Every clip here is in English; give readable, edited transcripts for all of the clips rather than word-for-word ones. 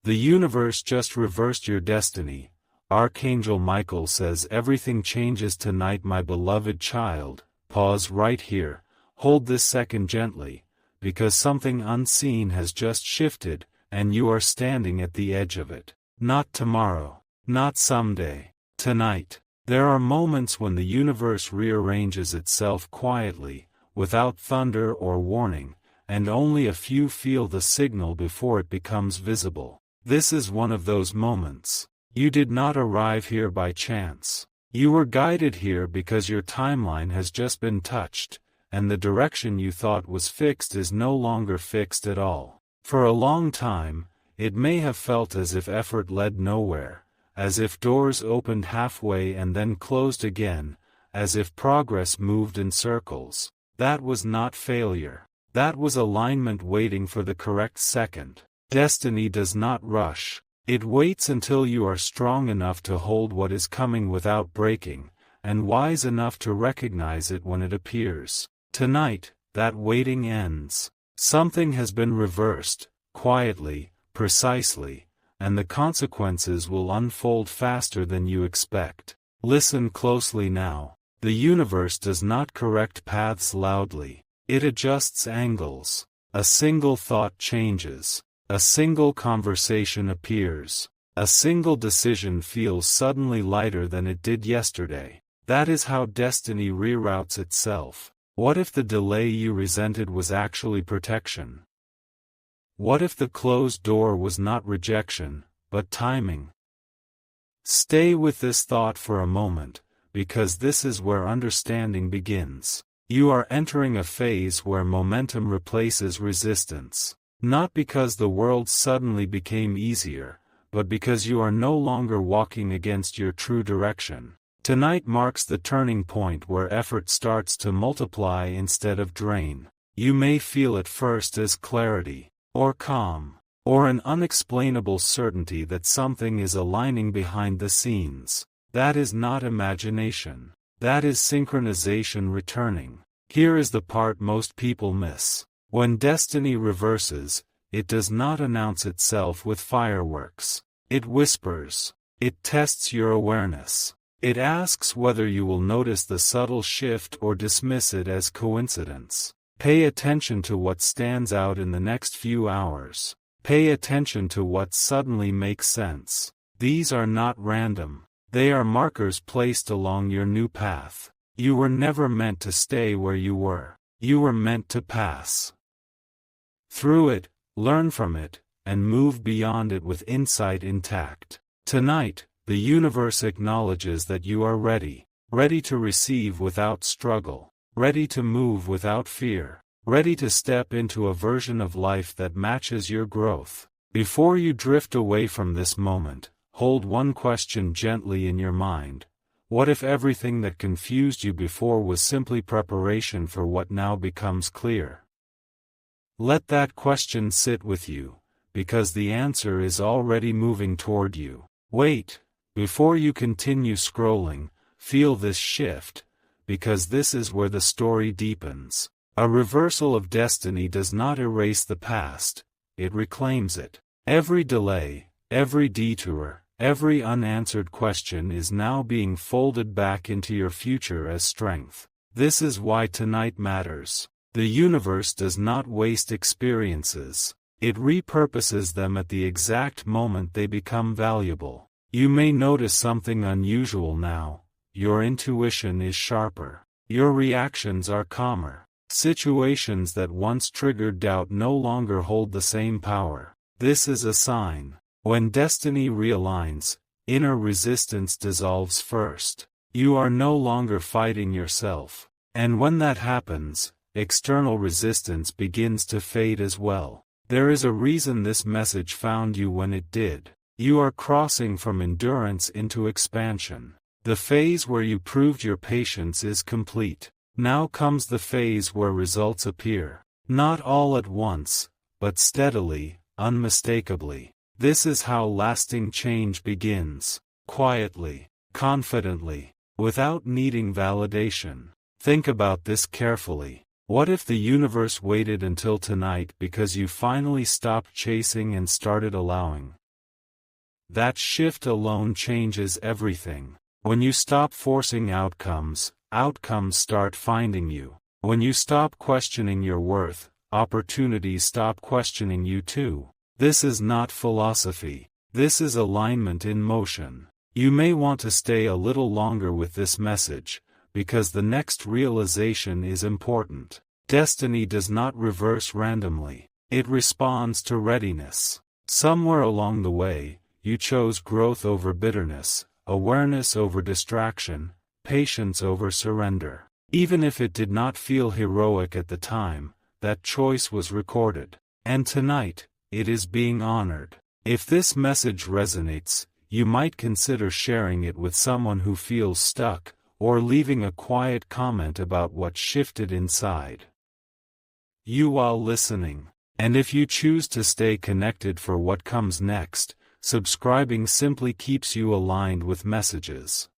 The universe just reversed your destiny. Archangel Michael says everything changes tonight, my beloved child. Pause right here, hold this second gently, because something unseen has just shifted, and you are standing at the edge of it. Not tomorrow, not someday, tonight. There are moments when the universe rearranges itself quietly, without thunder or warning, and only a few feel the signal before it becomes visible. This is one of those moments. You did not arrive here by chance. You were guided here because your timeline has just been touched, and the direction you thought was fixed is no longer fixed at all. For a long time, it may have felt as if effort led nowhere, as if doors opened halfway and then closed again, as if progress moved in circles. That was not failure. That was alignment waiting for the correct second. Destiny does not rush. It waits until you are strong enough to hold what is coming without breaking, and wise enough to recognize it when it appears. Tonight, that waiting ends. Something has been reversed, quietly, precisely, and the consequences will unfold faster than you expect. Listen closely now. The universe does not correct paths loudly. It adjusts angles. A single thought changes. A single conversation appears. A single decision feels suddenly lighter than it did yesterday. That is how destiny reroutes itself. What if the delay you resented was actually protection? What if the closed door was not rejection, but timing? Stay with this thought for a moment, because this is where understanding begins. You are entering a phase where momentum replaces resistance. Not because the world suddenly became easier, but because you are no longer walking against your true direction. Tonight marks the turning point where effort starts to multiply instead of drain. You may feel at first as clarity, or calm, or an unexplainable certainty that something is aligning behind the scenes. That is not imagination. That is synchronization returning. Here is the part most people miss. When destiny reverses, it does not announce itself with fireworks. It whispers. It tests your awareness. It asks whether you will notice the subtle shift or dismiss it as coincidence. Pay attention to what stands out in the next few hours. Pay attention to what suddenly makes sense. These are not random. They are markers placed along your new path. You were never meant to stay where you were. You were meant to pass through it, learn from it, and move beyond it with insight intact. Tonight, the universe acknowledges that you are ready. Ready to receive without struggle. Ready to move without fear. Ready to step into a version of life that matches your growth. Before you drift away from this moment, hold one question gently in your mind. What if everything that confused you before was simply preparation for what now becomes clear? Let that question sit with you, because the answer is already moving toward you. Wait, before you continue scrolling, feel this shift, because this is where the story deepens. A reversal of destiny does not erase the past, it reclaims it. Every delay, every detour, every unanswered question is now being folded back into your future as strength. This is why tonight matters. The universe does not waste experiences. It repurposes them at the exact moment they become valuable. You may notice something unusual now. Your intuition is sharper. Your reactions are calmer. Situations that once triggered doubt no longer hold the same power. This is a sign. When destiny realigns, inner resistance dissolves first. You are no longer fighting yourself. And when that happens, external resistance begins to fade as well. There is a reason this message found you when it did. You are crossing from endurance into expansion. The phase where you proved your patience is complete. Now comes the phase where results appear. Not all at once, but steadily, unmistakably. This is how lasting change begins. Quietly, confidently, without needing validation. Think about this carefully. What if the universe waited until tonight because you finally stopped chasing and started allowing? That shift alone changes everything. When you stop forcing outcomes, outcomes start finding you. When you stop questioning your worth, opportunities stop questioning you too. This is not philosophy. This is alignment in motion. You may want to stay a little longer with this message, because the next realization is important. Destiny does not reverse randomly. It responds to readiness. Somewhere along the way, you chose growth over bitterness, awareness over distraction, patience over surrender. Even if it did not feel heroic at the time, that choice was recorded. And tonight, it is being honored. If this message resonates, you might consider sharing it with someone who feels stuck, or leaving a quiet comment about what shifted inside you while listening. And if you choose to stay connected for what comes next, subscribing simply keeps you aligned with messages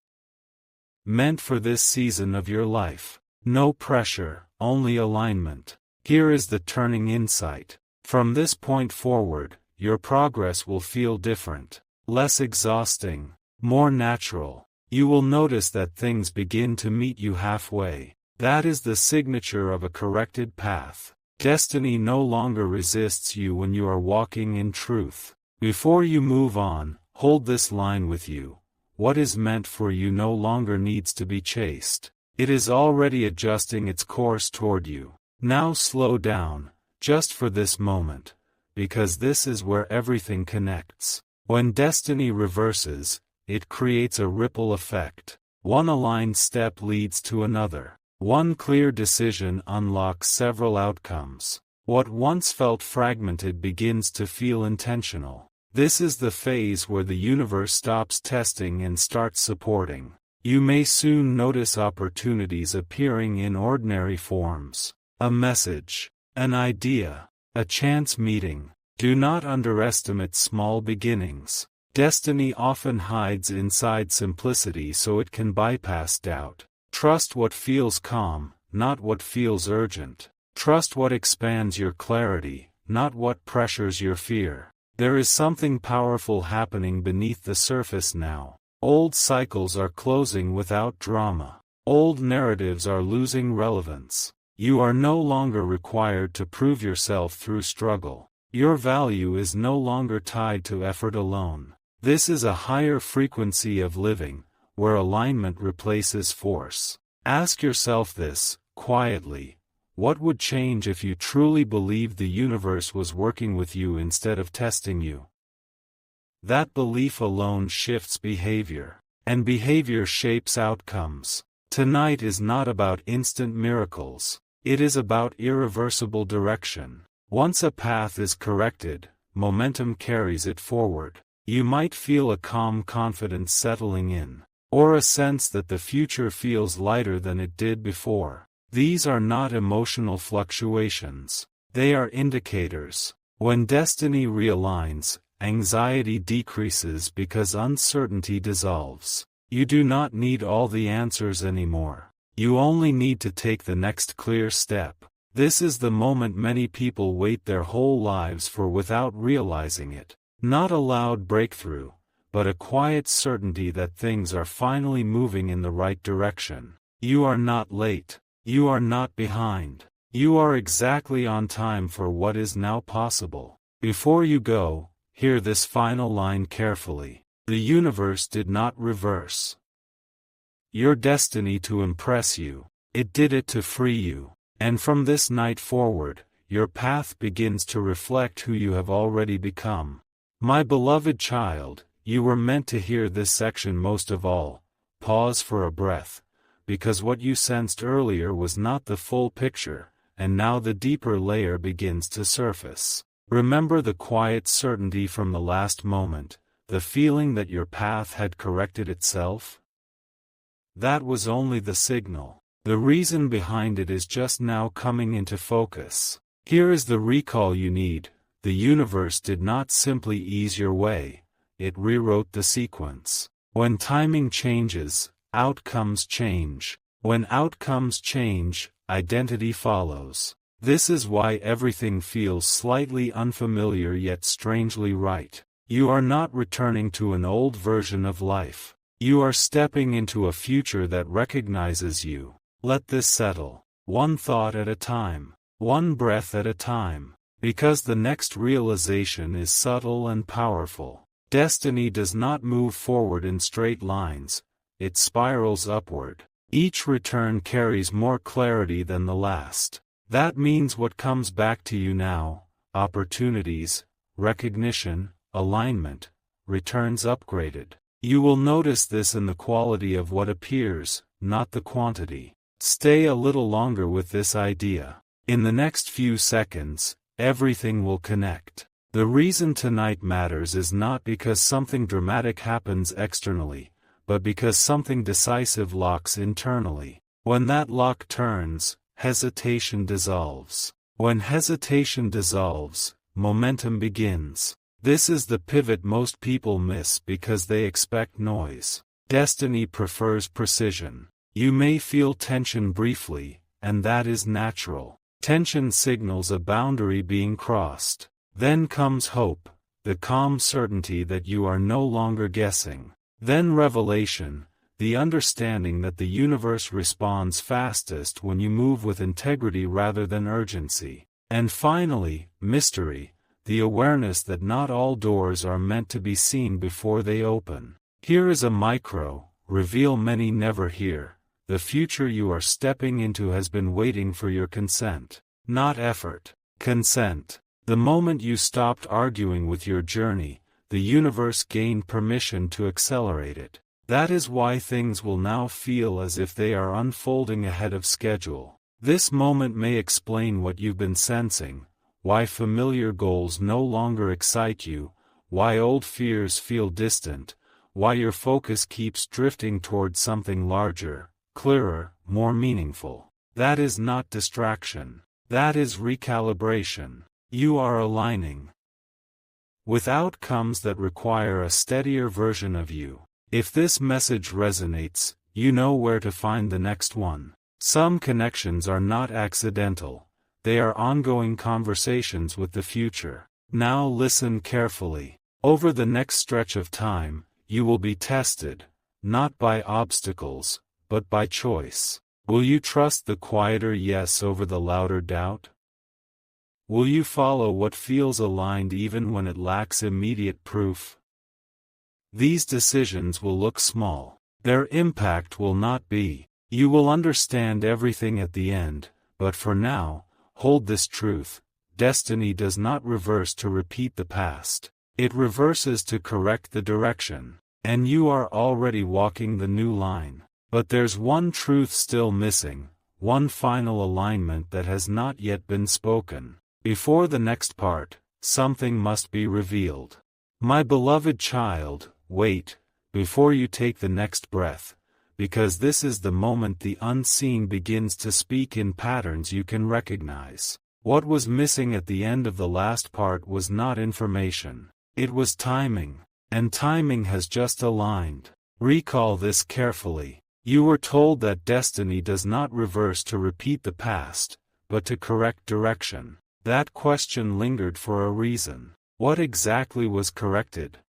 meant for this season of your life. No pressure, only alignment. Here is the turning insight. From this point forward, your progress will feel different, less exhausting, more natural. You will notice that things begin to meet you halfway. That is the signature of a corrected path. Destiny no longer resists you when you are walking in truth. Before you move on, hold this line with you. What is meant for you no longer needs to be chased. It is already adjusting its course toward you. Now slow down, just for this moment, because this is where everything connects. When destiny reverses, it creates a ripple effect. One aligned step leads to another. One clear decision unlocks several outcomes. What once felt fragmented begins to feel intentional. This is the phase where the universe stops testing and starts supporting. You may soon notice opportunities appearing in ordinary forms. A message, an idea, a chance meeting. Do not underestimate small beginnings. Destiny often hides inside simplicity so it can bypass doubt. Trust what feels calm, not what feels urgent. Trust what expands your clarity, not what pressures your fear. There is something powerful happening beneath the surface now. Old cycles are closing without drama. Old narratives are losing relevance. You are no longer required to prove yourself through struggle. Your value is no longer tied to effort alone. This is a higher frequency of living, where alignment replaces force. Ask yourself this, quietly. What would change if you truly believed the universe was working with you instead of testing you? That belief alone shifts behavior, and behavior shapes outcomes. Tonight is not about instant miracles. It is about irreversible direction. Once a path is corrected, momentum carries it forward. You might feel a calm confidence settling in, or a sense that the future feels lighter than it did before. These are not emotional fluctuations. They are indicators. When destiny realigns, anxiety decreases because uncertainty dissolves. You do not need all the answers anymore. You only need to take the next clear step. This is the moment many people wait their whole lives for without realizing it. Not a loud breakthrough, but a quiet certainty that things are finally moving in the right direction. You are not late. You are not behind. You are exactly on time for what is now possible. Before you go, hear this final line carefully. The universe did not reverse your destiny to impress you. It did it to free you. And from this night forward, your path begins to reflect who you have already become. My beloved child, you were meant to hear this section most of all. Pause for a breath, because what you sensed earlier was not the full picture, and now the deeper layer begins to surface. Remember the quiet certainty from the last moment, the feeling that your path had corrected itself? That was only the signal. The reason behind it is just now coming into focus. Here is the recall you need. The universe did not simply ease your way, it rewrote the sequence. When timing changes, outcomes change. When outcomes change, identity follows. This is why everything feels slightly unfamiliar yet strangely right. You are not returning to an old version of life. You are stepping into a future that recognizes you. Let this settle. One thought at a time. One breath at a time. Because the next realization is subtle and powerful. Destiny does not move forward in straight lines. It spirals upward. Each return carries more clarity than the last. That means what comes back to you now, opportunities, recognition, alignment, returns upgraded. You will notice this in the quality of what appears, not the quantity. Stay a little longer with this idea. In the next few seconds, everything will connect. The reason tonight matters is not because something dramatic happens externally, but because something decisive locks internally. When that lock turns, hesitation dissolves. When hesitation dissolves, momentum begins. This is the pivot most people miss because they expect noise. Destiny prefers precision. You may feel tension briefly, and that is natural. Tension signals a boundary being crossed. Then comes hope, the calm certainty that you are no longer guessing. Then revelation, the understanding that the universe responds fastest when you move with integrity rather than urgency. And finally, mystery, the awareness that not all doors are meant to be seen before they open. Here is a micro, reveal many never hear. The future you are stepping into has been waiting for your consent. Not effort. Consent. The moment you stopped arguing with your journey, the universe gained permission to accelerate it. That is why things will now feel as if they are unfolding ahead of schedule. This moment may explain what you've been sensing, why familiar goals no longer excite you, why old fears feel distant, why your focus keeps drifting towards something larger, clearer, more meaningful. That is not distraction. That is recalibration. You are aligning with outcomes that require a steadier version of you. If this message resonates, you know where to find the next one. Some connections are not accidental. They are ongoing conversations with the future. Now listen carefully. Over the next stretch of time, you will be tested, not by obstacles, but by choice. Will you trust the quieter yes over the louder doubt? Will you follow what feels aligned even when it lacks immediate proof? These decisions will look small. Their impact will not be. You will understand everything at the end, but for now, hold this truth. Destiny does not reverse to repeat the past. It reverses to correct the direction. And you are already walking the new line. But there's one truth still missing, one final alignment that has not yet been spoken. Before the next part, something must be revealed. My beloved child, wait, before you take the next breath, because this is the moment the unseen begins to speak in patterns you can recognize. What was missing at the end of the last part was not information. It was timing, and timing has just aligned. Recall this carefully. You were told that destiny does not reverse to repeat the past, but to correct direction. That question lingered for a reason. What exactly was corrected?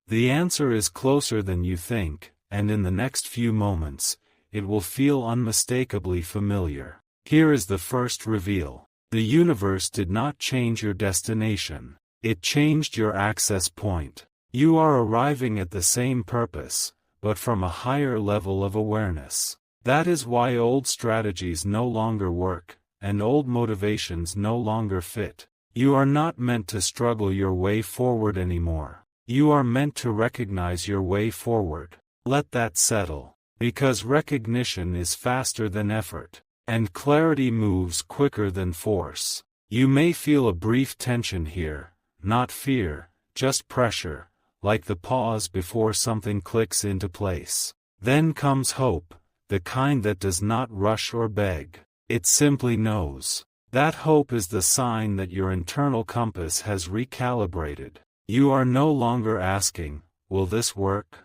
The answer is closer than you think, and in the next few moments, it will feel unmistakably familiar. Here is the first reveal. The universe did not change your destination. It changed your access point. You are arriving at the same purpose, but from a higher level of awareness. That is why old strategies no longer work, and old motivations no longer fit. You are not meant to struggle your way forward anymore. You are meant to recognize your way forward. Let that settle. Because recognition is faster than effort, and clarity moves quicker than force. You may feel a brief tension here, not fear, just pressure, like the pause before something clicks into place. Then comes hope, the kind that does not rush or beg. It simply knows. That hope is the sign that your internal compass has recalibrated. You are no longer asking, will this work?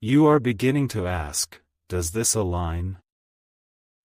You are beginning to ask, does this align?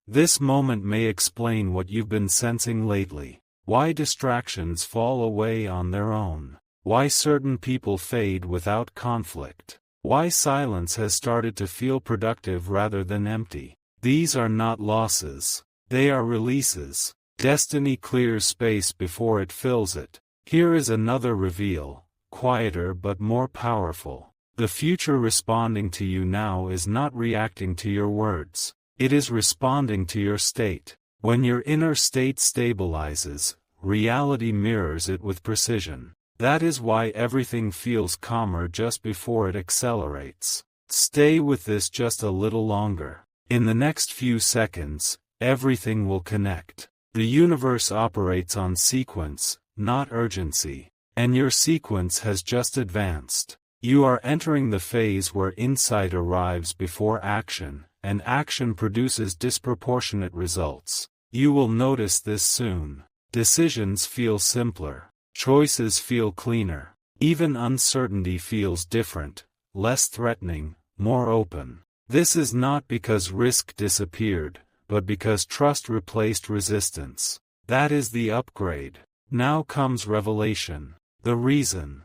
This moment may explain what you've been sensing lately, why distractions fall away on their own, Why certain people fade without conflict. Why silence has started to feel productive rather than empty. These are not losses. They are releases. Destiny clears space before it fills it. Here is another reveal, quieter but more powerful. The future responding to you now is not reacting to your words. It is responding to your state. When your inner state stabilizes, reality mirrors it with precision. That is why everything feels calmer just before it accelerates. Stay with this just a little longer. In the next few seconds, everything will connect. The universe operates on sequence, not urgency. And your sequence has just advanced. You are entering the phase where insight arrives before action, and action produces disproportionate results. You will notice this soon. Decisions feel simpler. Choices feel cleaner. Even uncertainty feels different, less threatening, more open. This is not because risk disappeared, but because trust replaced resistance. That is the upgrade. Now comes revelation. The reason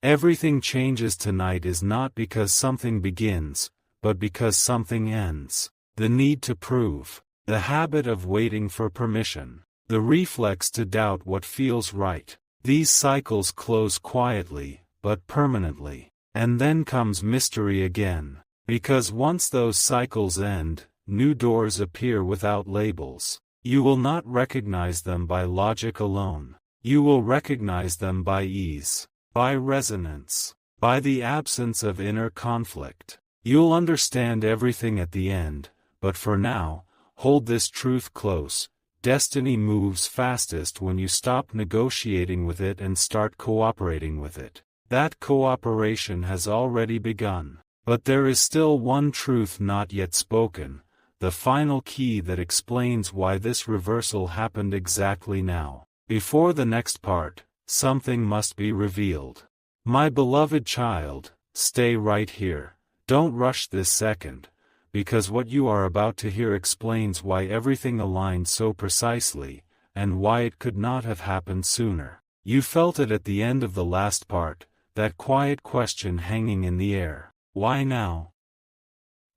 everything changes tonight is not because something begins, but because something ends. The need to prove. The habit of waiting for permission. The reflex to doubt what feels right. These cycles close quietly, but permanently. And then comes mystery again. Because once those cycles end, new doors appear without labels. You will not recognize them by logic alone. You will recognize them by ease, by resonance, by the absence of inner conflict. You'll understand everything at the end, but for now, hold this truth close. Destiny moves fastest when you stop negotiating with it and start cooperating with it. That cooperation has already begun. But there is still one truth not yet spoken, the final key that explains why this reversal happened exactly now. Before the next part, something must be revealed. My beloved child, stay right here. Don't rush this second, because what you are about to hear explains why everything aligned so precisely, and why it could not have happened sooner. You felt it at the end of the last part, that quiet question hanging in the air. Why now?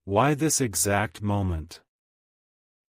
Why this exact moment?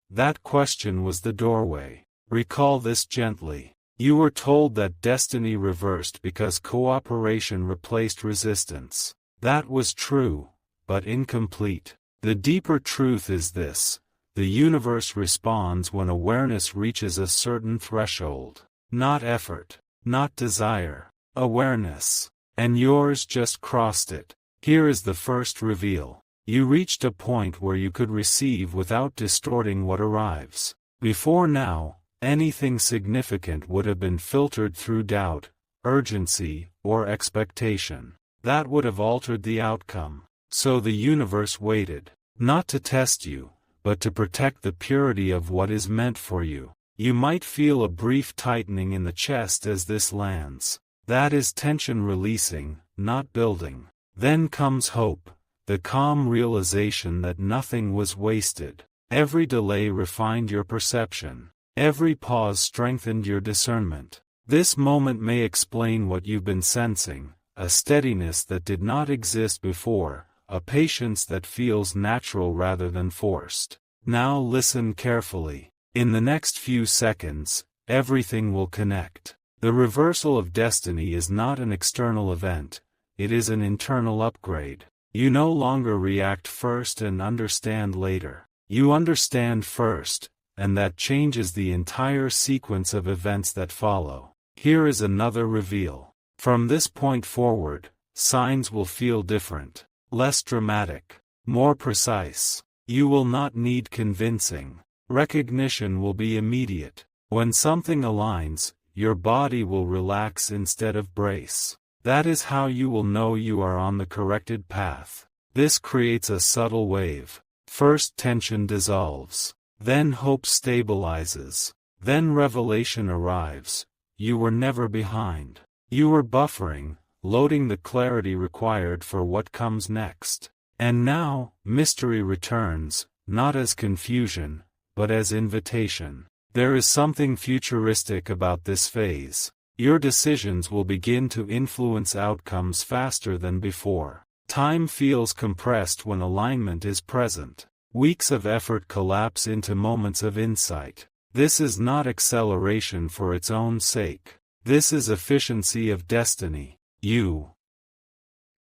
That question was the doorway. Recall this gently. You were told that destiny reversed because cooperation replaced resistance. That was true, but incomplete. The deeper truth is this: the universe responds when awareness reaches a certain threshold. Not effort, not desire, awareness. And yours just crossed it. Here is the first reveal. You reached a point where you could receive without distorting what arrives. Before now, anything significant would have been filtered through doubt, urgency, or expectation. That would have altered the outcome. So the universe waited, not to test you, but to protect the purity of what is meant for you. You might feel a brief tightening in the chest as this lands. That is tension releasing, not building. Then comes hope, the calm realization that nothing was wasted. Every delay refined your perception. Every pause strengthened your discernment. This moment may explain what you've been sensing, a steadiness that did not exist before, a patience that feels natural rather than forced. Now listen carefully. In the next few seconds, everything will connect. The reversal of destiny is not an external event, it is an internal upgrade. You no longer react first and understand later. You understand first, and that changes the entire sequence of events that follow. Here is another reveal. From this point forward, signs will feel different, less dramatic, more precise. You will not need convincing. Recognition will be immediate. When something aligns, your body will relax instead of brace. That is how you will know you are on the corrected path. This creates a subtle wave. First tension dissolves. Then hope stabilizes. Then revelation arrives. You were never behind. You were buffering, loading the clarity required for what comes next. And now, mystery returns, not as confusion, but as invitation. There is something futuristic about this phase. Your decisions will begin to influence outcomes faster than before. Time feels compressed when alignment is present. Weeks of effort collapse into moments of insight. This is not acceleration for its own sake. This is efficiency of destiny. You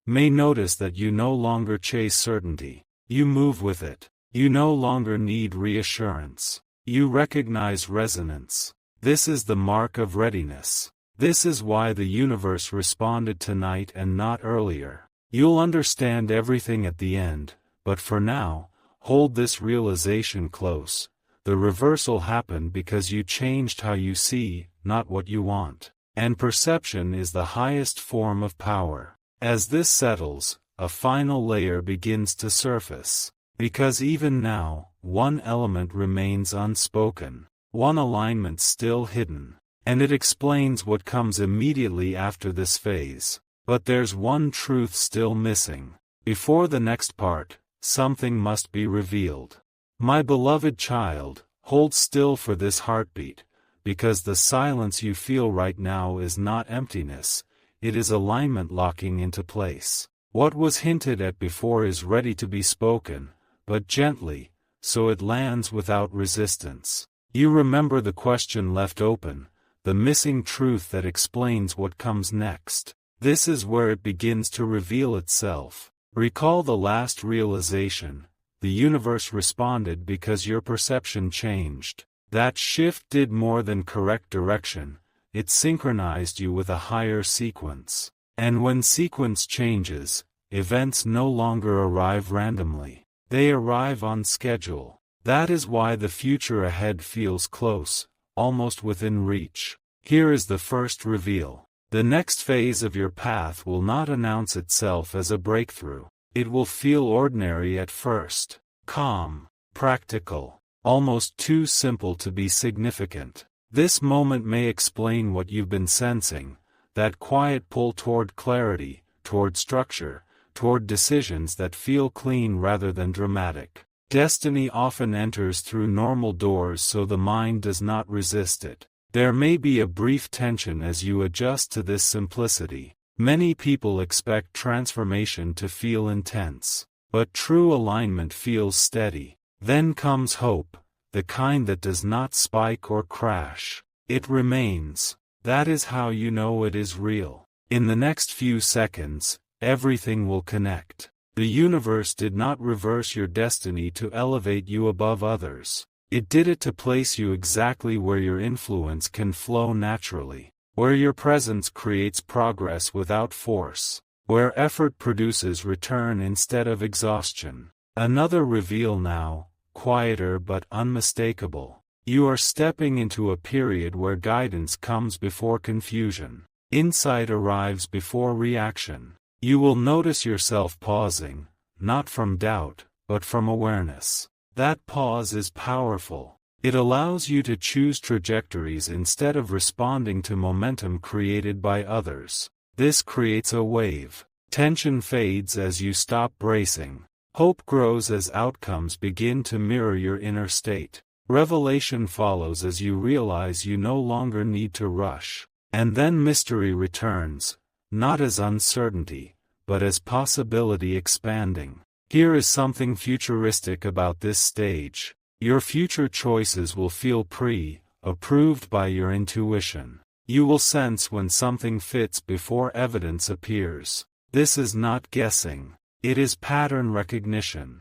may notice that you no longer chase certainty. You move with it. You no longer need reassurance. You recognize resonance. This is the mark of readiness. This is why the universe responded tonight and not earlier. You'll understand everything at the end, but for now, hold this realization close. The reversal happened because you changed how you see, not what you want. And perception is the highest form of power. As this settles, a final layer begins to surface. Because even now, one element remains unspoken, one alignment still hidden. And it explains what comes immediately after this phase. But there's one truth still missing. Before the next part, something must be revealed. My beloved child, hold still for this heartbeat, because the silence you feel right now is not emptiness, it is alignment locking into place. What was hinted at before is ready to be spoken, but gently, so it lands without resistance. You remember the question left open, the missing truth that explains what comes next. This is where it begins to reveal itself. Recall the last realization. The universe responded because your perception changed. That shift did more than correct direction. It synchronized you with a higher sequence. And when sequence changes, events no longer arrive randomly. They arrive on schedule. That is why the future ahead feels close, almost within reach. Here is the first reveal. The next phase of your path will not announce itself as a breakthrough. It will feel ordinary at first. Calm, practical, almost too simple to be significant. This moment may explain what you've been sensing, that quiet pull toward clarity, toward structure, toward decisions that feel clean rather than dramatic. Destiny often enters through normal doors so the mind does not resist it. There may be a brief tension as you adjust to this simplicity. Many people expect transformation to feel intense, but true alignment feels steady. Then comes hope, the kind that does not spike or crash. It remains. That is how you know it is real. In the next few seconds, everything will connect. The universe did not reverse your destiny to elevate you above others. It did it to place you exactly where your influence can flow naturally, where your presence creates progress without force, where effort produces return instead of exhaustion. Another reveal now, quieter but unmistakable. You are stepping into a period where guidance comes before confusion. Insight arrives before reaction. You will notice yourself pausing, not from doubt, but from awareness. That pause is powerful. It allows you to choose trajectories instead of responding to momentum created by others. This creates a wave. Tension fades as you stop bracing. Hope grows as outcomes begin to mirror your inner state. Revelation follows as you realize you no longer need to rush. And then mystery returns, not as uncertainty, but as possibility expanding. Here is something futuristic about this stage. Your future choices will feel pre-approved by your intuition. You will sense when something fits before evidence appears. This is not guessing. It is pattern recognition,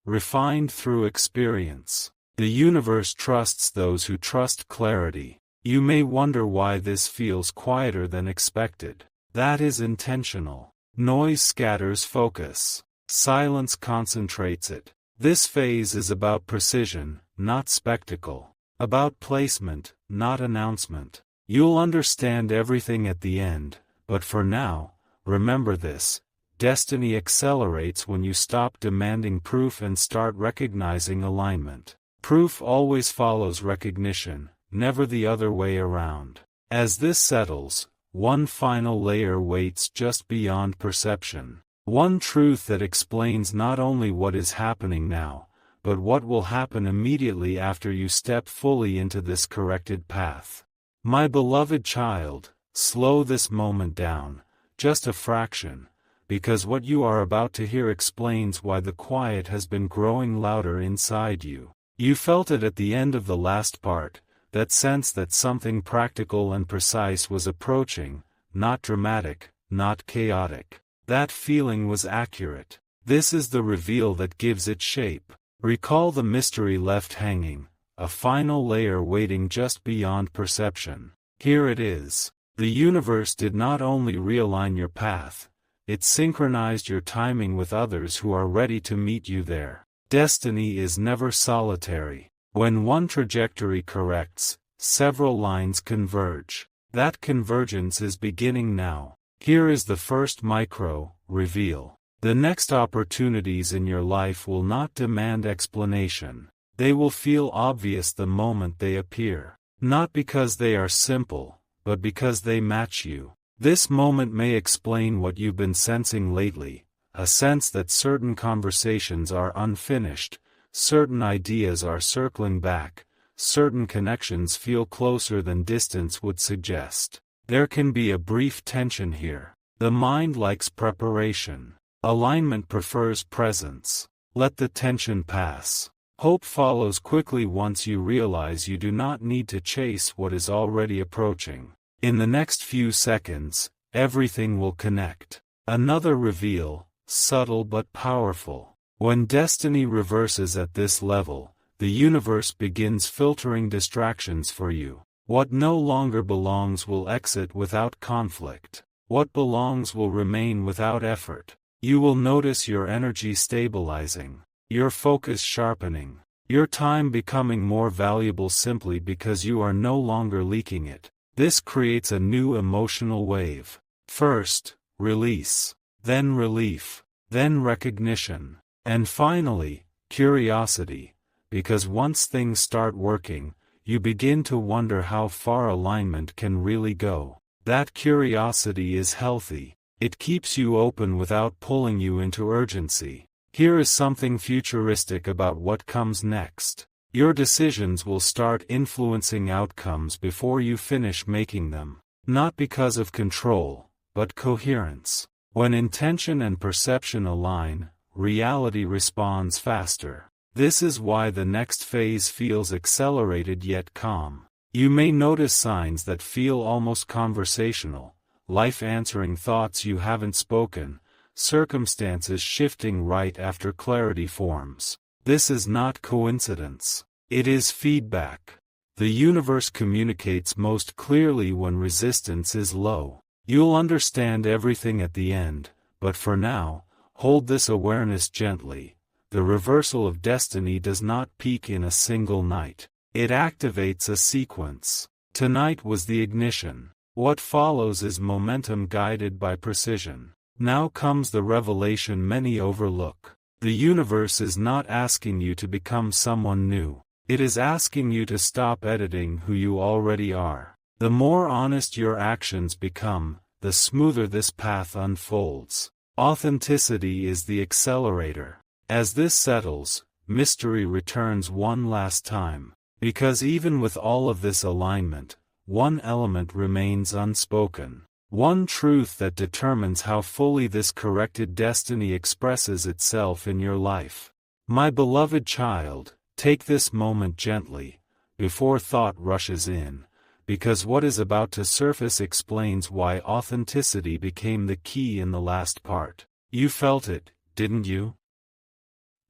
refined through experience. The universe trusts those who trust clarity. You may wonder why this feels quieter than expected. That is intentional. Noise scatters focus. Silence concentrates it. This phase is about precision, not spectacle. About placement, not announcement. You'll understand everything at the end, but for now, remember this. Destiny accelerates when you stop demanding proof and start recognizing alignment. Proof always follows recognition, never the other way around. As this settles, one final layer waits just beyond perception. One truth that explains not only what is happening now, but what will happen immediately after you step fully into this corrected path. My beloved child, slow this moment down, just a fraction, because what you are about to hear explains why the quiet has been growing louder inside you. You felt it at the end of the last part, that sense that something practical and precise was approaching, not dramatic, not chaotic. That feeling was accurate. This is the reveal that gives it shape. Recall the mystery left hanging, a final layer waiting just beyond perception. Here it is. The universe did not only realign your path, it synchronized your timing with others who are ready to meet you there. Destiny is never solitary. When one trajectory corrects, several lines converge. That convergence is beginning now. Here is the first micro-reveal. The next opportunities in your life will not demand explanation. They will feel obvious the moment they appear. Not because they are simple, but because they match you. This moment may explain what you've been sensing lately, a sense that certain conversations are unfinished, certain ideas are circling back, certain connections feel closer than distance would suggest. There can be a brief tension here. The mind likes preparation. Alignment prefers presence. Let the tension pass. Hope follows quickly once you realize you do not need to chase what is already approaching. In the next few seconds, everything will connect. Another reveal, subtle but powerful. When destiny reverses at this level, the universe begins filtering distractions for you. What no longer belongs will exit without conflict. What belongs will remain without effort. You will notice your energy stabilizing, your focus sharpening, your time becoming more valuable simply because you are no longer leaking it. This creates a new emotional wave. First, release, then relief, then recognition, and finally, curiosity, because once things start working, you begin to wonder how far alignment can really go. That curiosity is healthy. It keeps you open without pulling you into urgency. Here is something futuristic about what comes next. Your decisions will start influencing outcomes before you finish making them. Not because of control, but coherence. When intention and perception align, reality responds faster. This is why the next phase feels accelerated yet calm. You may notice signs that feel almost conversational, life answering thoughts you haven't spoken, circumstances shifting right after clarity forms. This is not coincidence. It is feedback. The universe communicates most clearly when resistance is low. You'll understand everything at the end, but for now, hold this awareness gently. The reversal of destiny does not peak in a single night. It activates a sequence. Tonight was the ignition. What follows is momentum guided by precision. Now comes the revelation many overlook. The universe is not asking you to become someone new. It is asking you to stop editing who you already are. The more honest your actions become, the smoother this path unfolds. Authenticity is the accelerator. As this settles, mystery returns one last time. Because even with all of this alignment, one element remains unspoken. One truth that determines how fully this corrected destiny expresses itself in your life. My beloved child, take this moment gently, before thought rushes in, because what is about to surface explains why authenticity became the key in the last part. You felt it, didn't you?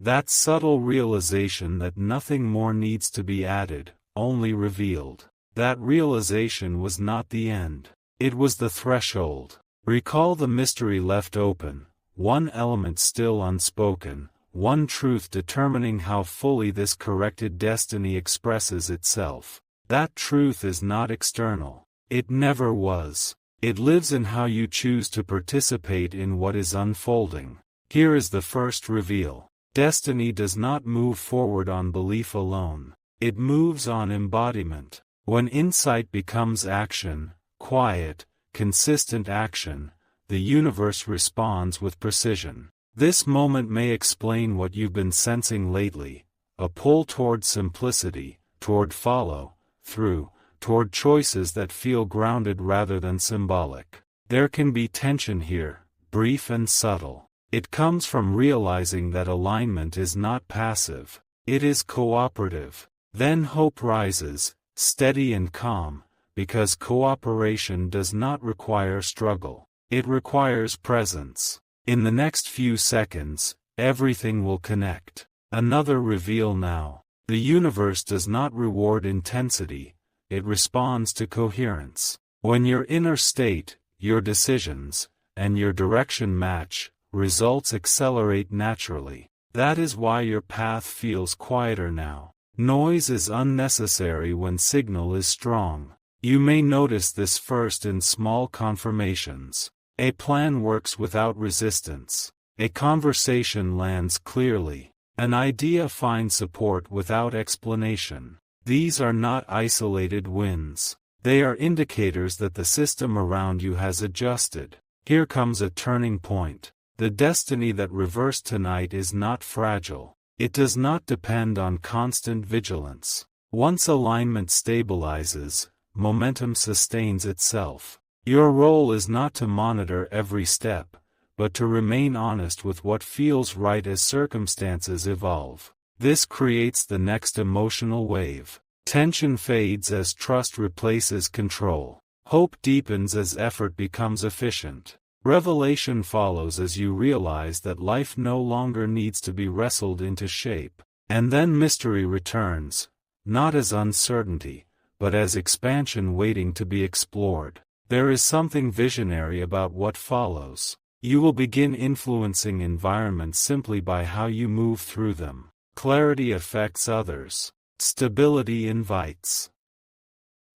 That subtle realization that nothing more needs to be added, only revealed. That realization was not the end. It was the threshold. Recall the mystery left open, one element still unspoken, one truth determining how fully this corrected destiny expresses itself. That truth is not external. It never was. It lives in how you choose to participate in what is unfolding. Here is the first reveal. Destiny does not move forward on belief alone. It moves on embodiment. When insight becomes action, quiet, consistent action, the universe responds with precision. This moment may explain what you've been sensing lately, a pull toward simplicity, toward follow through, toward choices that feel grounded rather than symbolic. There can be tension here, brief and subtle. It comes from realizing that alignment is not passive, it is cooperative. Then hope rises, steady and calm, because cooperation does not require struggle. It requires presence. In the next few seconds, everything will connect. Another reveal now. The universe does not reward intensity, it responds to coherence. When your inner state, your decisions, and your direction match, results accelerate naturally. That is why your path feels quieter now. Noise is unnecessary when signal is strong. You may notice this first in small confirmations. A plan works without resistance. A conversation lands clearly. An idea finds support without explanation. These are not isolated wins. They are indicators that the system around you has adjusted. Here comes a turning point. The destiny that reversed tonight is not fragile. It does not depend on constant vigilance. Once alignment stabilizes, momentum sustains itself. Your role is not to monitor every step, but to remain honest with what feels right as circumstances evolve. This creates the next emotional wave. Tension fades as trust replaces control. Hope deepens as effort becomes efficient. Revelation follows as you realize that life no longer needs to be wrestled into shape. And then mystery returns, not as uncertainty, but as expansion waiting to be explored. There is something visionary about what follows. You will begin influencing environments simply by how you move through them. Clarity affects others. Stability invites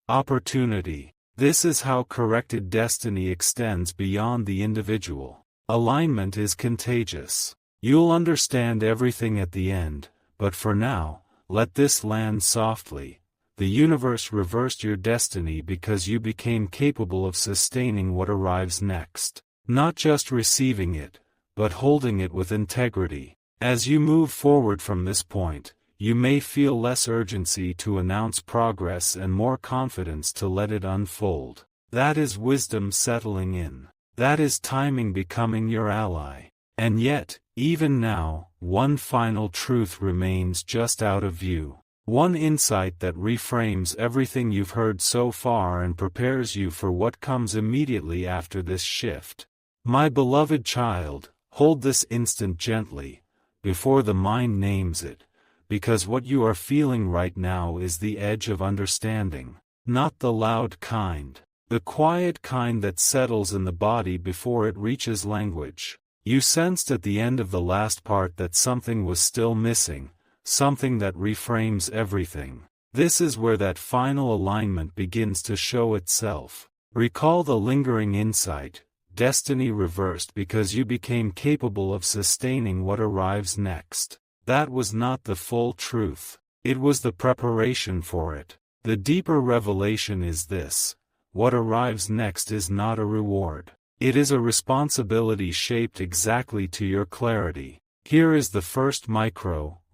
opportunity. This is how corrected destiny extends beyond the individual. Alignment is contagious. You'll understand everything at the end, but for now, let this land softly. The universe reversed your destiny because you became capable of sustaining what arrives next. Not just receiving it, but holding it with integrity. As you move forward from this point, you may feel less urgency to announce progress and more confidence to let it unfold. That is wisdom settling in. That is timing becoming your ally. And yet, even now, one final truth remains just out of view. One insight that reframes everything you've heard so far and prepares you for what comes immediately after this shift. My beloved child, hold this instant gently, before the mind names it, because what you are feeling right now is the edge of understanding, not the loud kind, the quiet kind that settles in the body before it reaches language. You sensed at the end of the last part that something was still missing, something that reframes everything. This is where that final alignment begins to show itself. Recall the lingering insight. Destiny reversed because you became capable of sustaining what arrives next. That was not the full truth. It was the preparation for it. The deeper revelation is this: what arrives next is not a reward. It is a responsibility shaped exactly to your clarity. Here is the first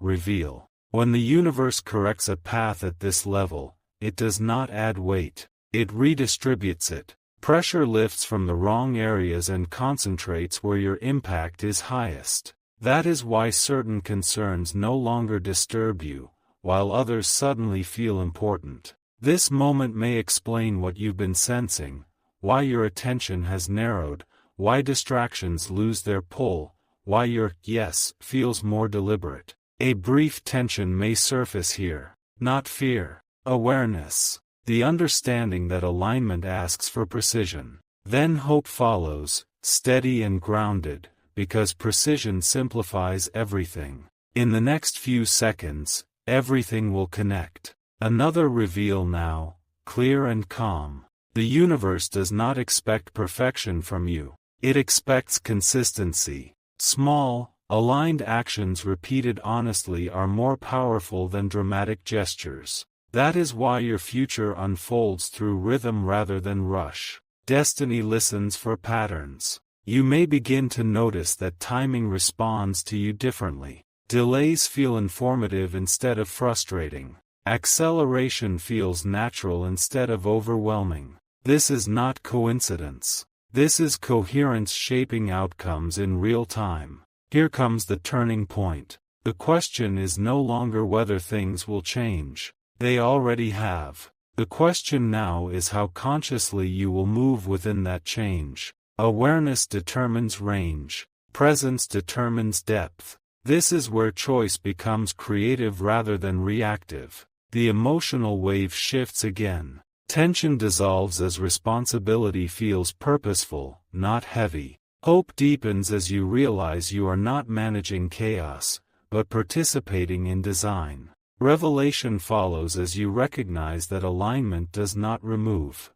reveal. When the universe corrects a path at this level, it does not add weight. It redistributes it. Pressure lifts from the wrong areas and concentrates where your impact is highest. That is why certain concerns no longer disturb you, while others suddenly feel important. This moment may explain what you've been sensing, why your attention has narrowed, why distractions lose their pull, why your yes feels more deliberate. A brief tension may surface here. Not fear. Awareness. The understanding that alignment asks for precision. Then hope follows, steady and grounded, because precision simplifies everything. In the next few seconds, everything will connect. Another reveal now, clear and calm. The universe does not expect perfection from you. It expects consistency. Small, aligned actions repeated honestly are more powerful than dramatic gestures. That is why your future unfolds through rhythm rather than rush. Destiny listens for patterns. You may begin to notice that timing responds to you differently. Delays feel informative instead of frustrating. Acceleration feels natural instead of overwhelming. This is not coincidence. This is coherence shaping outcomes in real time. Here comes the turning point. The question is no longer whether things will change. They already have. The question now is how consciously you will move within that change. Awareness determines range. Presence determines depth. This is where choice becomes creative rather than reactive. The emotional wave shifts again. Tension dissolves as responsibility feels purposeful, not heavy. Hope deepens as you realize you are not managing chaos, but participating in design. Revelation follows as you recognize that alignment does not remove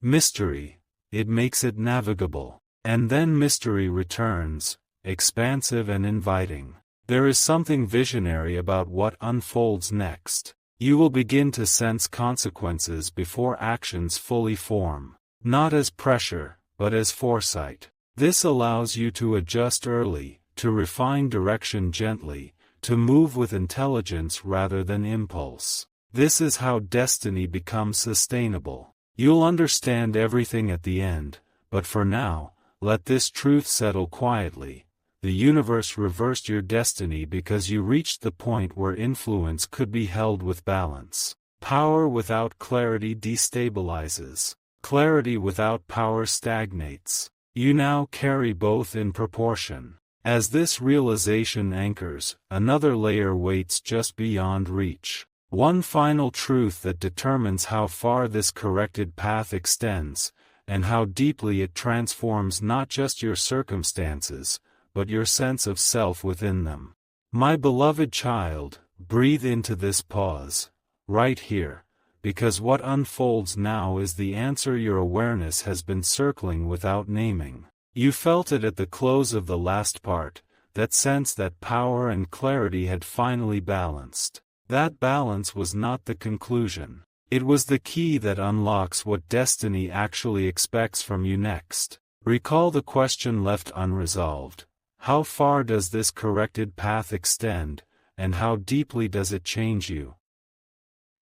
mystery, it makes it navigable. And then mystery returns, expansive and inviting. There is something visionary about what unfolds next. You will begin to sense consequences before actions fully form, not as pressure, but as foresight. This allows you to adjust early, to refine direction gently, to move with intelligence rather than impulse. This is how destiny becomes sustainable. You'll understand everything at the end, but for now, let this truth settle quietly. The universe reversed your destiny because you reached the point where influence could be held with balance. Power without clarity destabilizes. Clarity without power stagnates. You now carry both in proportion. As this realization anchors, another layer waits just beyond reach. One final truth that determines how far this corrected path extends, and how deeply it transforms not just your circumstances, but your sense of self within them. My beloved child, breathe into this pause, right here, because what unfolds now is the answer your awareness has been circling without naming. You felt it at the close of the last part, that sense that power and clarity had finally balanced. That balance was not the conclusion. It was the key that unlocks what destiny actually expects from you next. Recall the question left unresolved. How far does this corrected path extend, and how deeply does it change you?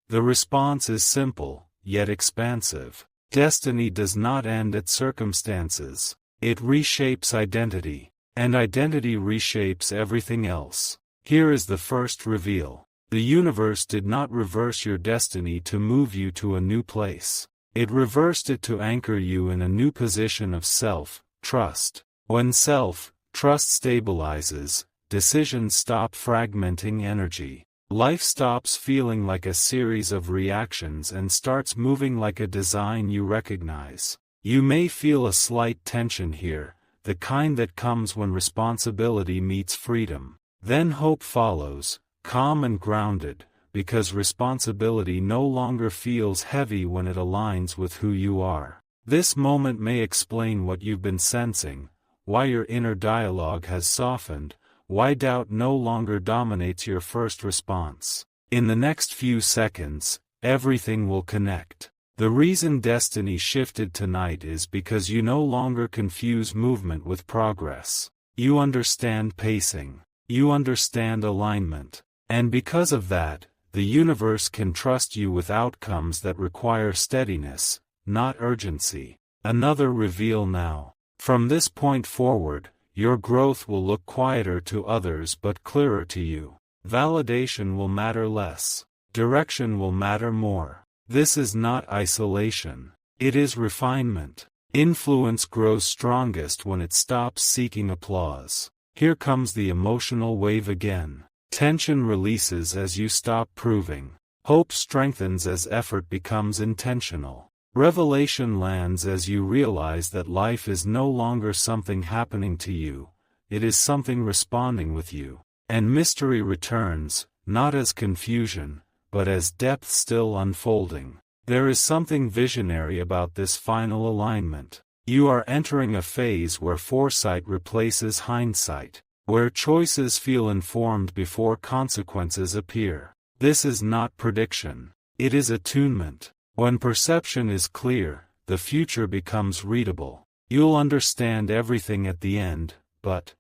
The response is simple, yet expansive. Destiny does not end at circumstances. It reshapes identity, and identity reshapes everything else. Here is the first reveal. The universe did not reverse your destiny to move you to a new place. It reversed it to anchor you in a new position of self-trust. When self-trust stabilizes, decisions stop fragmenting energy. Life stops feeling like a series of reactions and starts moving like a design you recognize. You may feel a slight tension here, the kind that comes when responsibility meets freedom. Then hope follows, calm and grounded, because responsibility no longer feels heavy when it aligns with who you are. This moment may explain what you've been sensing, why your inner dialogue has softened, why doubt no longer dominates your first response. In the next few seconds, everything will connect. The reason destiny shifted tonight is because you no longer confuse movement with progress. You understand pacing. You understand alignment. And because of that, the universe can trust you with outcomes that require steadiness, not urgency. Another reveal now. From this point forward, your growth will look quieter to others but clearer to you. Validation will matter less. Direction will matter more. This is not isolation. It is refinement. Influence grows strongest when it stops seeking applause. Here comes the emotional wave again. Tension releases as you stop proving. Hope strengthens as effort becomes intentional. Revelation lands as you realize that life is no longer something happening to you, it is something responding with you. And mystery returns, not as confusion, but as depth still unfolding. There is something visionary about this final alignment. You are entering a phase where foresight replaces hindsight, where choices feel informed before consequences appear. This is not prediction. It is attunement. When perception is clear, the future becomes readable. You'll understand everything at the end, but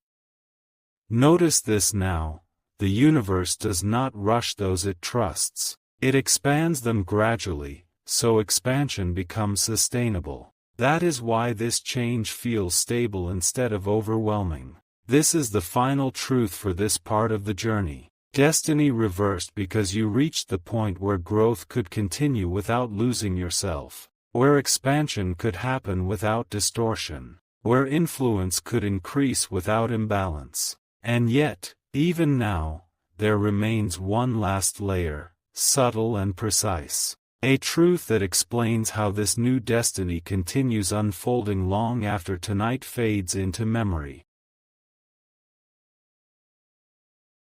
notice this now, The universe does not rush those it trusts. It expands them gradually, so expansion becomes sustainable. That is why this change feels stable instead of overwhelming. This is the final truth for this part of the journey. Destiny reversed because you reached the point where growth could continue without losing yourself, where expansion could happen without distortion, where influence could increase without imbalance. And yet, even now, there remains one last layer, subtle and precise. A truth that explains how this new destiny continues unfolding long after tonight fades into memory.